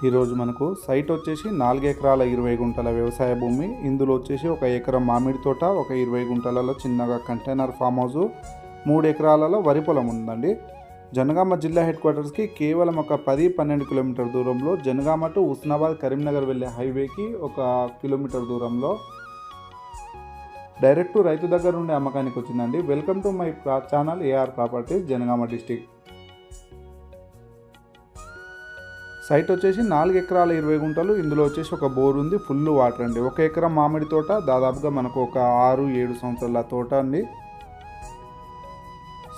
ఈరోజు మనకు సైట్ వచ్చేసి 4 ఎకరాల 20 గుంటల వ్యవసాయ భూమి. ఇందులో వచ్చేసి 1 ఎకరం మామిడి తోట, ఒక 20 గుంటలలో చిన్నగా కంటైనర్ ఫామ్ హౌస్, 3 ఎకరాలలో వరి పొలం ఉందండి. జనగామ జిల్లా హెడ్ క్వార్టర్స్కి కేవలం ఒక 10-12 కిలోమీటర్ దూరంలో, జనగామ టు హుస్నాబాద్ కరీంనగర్ వెళ్ళే హైవేకి 1 కిలోమీటర్ దూరంలో డైరెక్ట్ రైతు దగ్గర నుండి అమ్మకానికి వచ్చిందండి. Welcome to my channel AR Properties, Jangaon district. Site వచ్చేసి 4 ఎకరాల 20 గుంటలు. ఇందులో వచ్చేసి ఒక బోర్ ఉంది, ఫుల్ వాటర్ అండి. 1 ఎకరం మామిడి తోట, దాదాపుగా మనకు ఒక 6-7 సంవత్సరాల తోట అండి.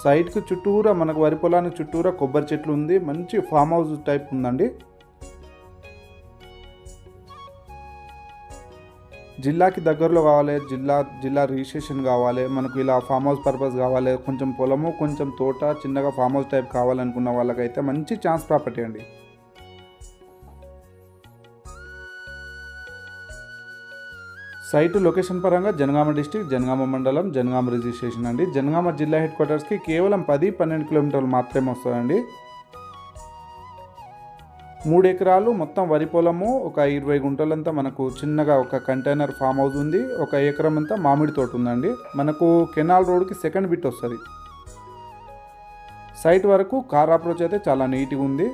సైట్కి చుట్టూరా, మనకు వరి పొలానికి చుట్టూరా కొబ్బరి చెట్లు ఉంది. మంచి ఫామ్ హౌస్ టైప్ ఉందండి. జిల్లాకి దగ్గరలో కావాలి, జిల్లా రిజిస్ట్రేషన్ కావాలి, మనకు ఇలా ఫామ్ హౌస్ పర్పస్ కావాలి, కొంచెం పొలము కొంచెం తోట చిన్నగా ఫామ్ హౌస్ టైప్ కావాలనుకున్న వాళ్ళకైతే మంచి ఛాన్స్ ప్రాపర్టీ అండి. సైట్ లొకేషన్ పరంగా జనగామ డిస్టిక్, జనగామ మండలం, జనగామ రిజిస్ట్రేషన్ అండి. జనగామ జిల్లా హెడ్ క్వార్టర్స్కి కేవలం 10-12 కిలోమీటర్లు మాత్రమే వస్తుందండి. 3 ఎకరాలు మొత్తం వరి పొలము, ఒక 20 గుంటలంతా మనకు చిన్నగా ఒక కంటైనర్ ఫామ్ హౌస్ ఉంది. 1 ఎకరం అంతా మామిడి తోట ఉందండి. మనకు కెనాల్ రోడ్కి సెకండ్ బిట్ వస్తుంది. సైట్ వరకు కార్ అప్రోచ్ అయితే చాలా నీట్గా ఉంది.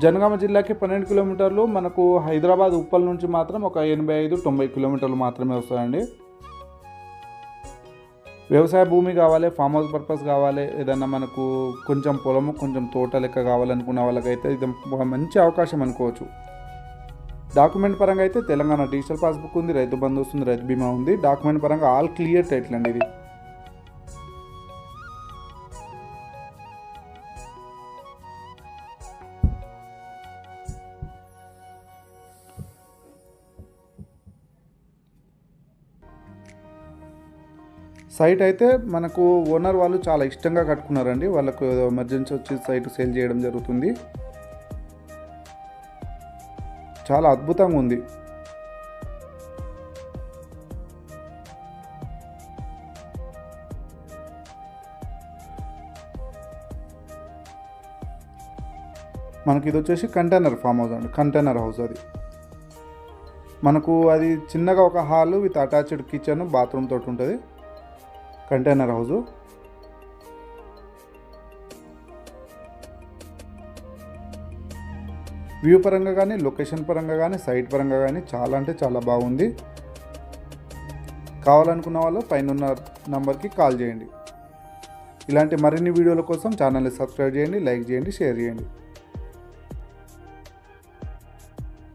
జనగామ జిల్లాకి 12 కిలోమీటర్లు, మనకు హైదరాబాద్ ఉప్పల్ నుంచి మాత్రం ఒక 85-90 కిలోమీటర్లు మాత్రమే వస్తాయండి. వ్యవసాయ భూమి కావాలి, ఫామ్ హౌస్ పర్పస్ కావాలి, ఏదన్నా మనకు కొంచెం పొలము కొంచెం తోట లెక్క కావాలనుకున్న వాళ్ళకైతే ఇది ఒక మంచి అవకాశం అనుకోవచ్చు. డాక్యుమెంట్ పరంగా అయితే తెలంగాణ డిజిటల్ పాస్బుక్ ఉంది, రైతు బంధు వస్తుంది, రైతు బీమా ఉంది. డాక్యుమెంట్ పరంగా ఆల్ క్లియర్ టైటిల్ అండి ఇది. సైట్ అయితే మనకు ఓనర్ వాళ్ళు చాలా ఇష్టంగా కట్టుకున్నారండి. వాళ్ళకు ఎమర్జెన్సీ వచ్చి సైట్ సేల్ చేయడం జరుగుతుంది. చాలా అద్భుతంగా ఉంది. మనకి ఇది వచ్చేసి కంటైనర్ ఫామ్ హౌస్ అండి, కంటైనర్ హౌస్. అది మనకు అది చిన్నగా ఒక hall with attached kitchen, bathroom తోటి ఉంటుంది. కంటైనర్ హౌజు వ్యూ పరంగా కానీ, లొకేషన్ పరంగా కానీ, సైట్ పరంగా కానీ చాలా అంటే చాలా బాగుంది. కావాలనుకున్న వాళ్ళు పైన ఉన్న నంబర్కి కాల్ చేయండి. ఇలాంటి మరిన్ని వీడియోల కోసం ఛానల్ని సబ్స్క్రైబ్ చేయండి, లైక్ చేయండి, షేర్ చేయండి.